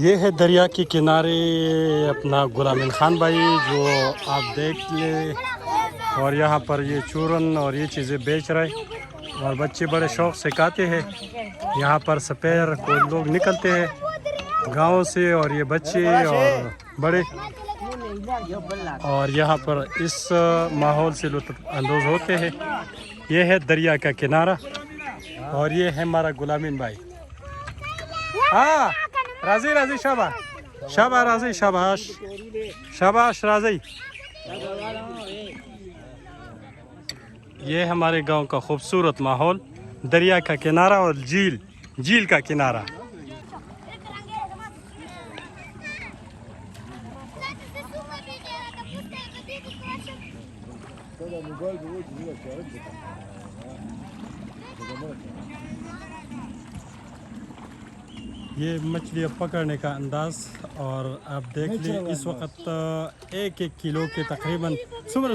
ये है दरिया के किनारे अपना गुलामिन खान भाई जो आप देख ले और यहाँ पर ये चूरन और ये चीज़ें बेच रहे और बच्चे बड़े शौक़ से खाते हैं। यहाँ पर सपेर को लोग निकलते हैं गाँव से और ये बच्चे और बड़े और यहाँ पर इस माहौल से लुत्फ़ अंदोज़ होते हैं। ये है दरिया का किनारा और ये है हमारा गुलामिन भाई। हाँ राजी राजी शाबाश शाबाश राजी शाबाश शाबाश राजी। ये हमारे गांव का खूबसूरत माहौल दरिया का किनारा और झील का किनारा। ये मछलियाँ पकड़ने का अंदाज और आप देख लीजिए इस वक्त 1 किलो के तकरीबन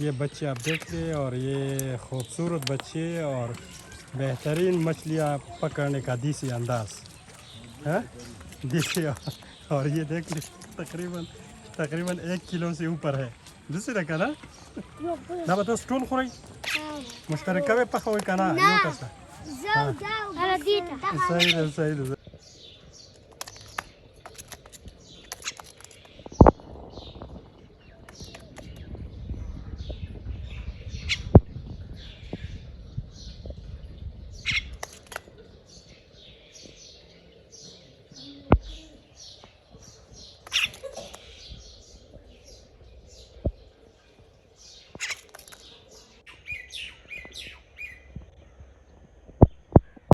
ये बच्चे आप देख रहे और ये खूबसूरत बच्चे और बेहतरीन मछलियाँ पकड़ने का देसी अंदाज है देसी और ये देख ली तकरीबन 1 किलो से ऊपर है दूसरी रखा ना ना बता स्टूल खोई मुश्तरक कब पका हुई का ना सही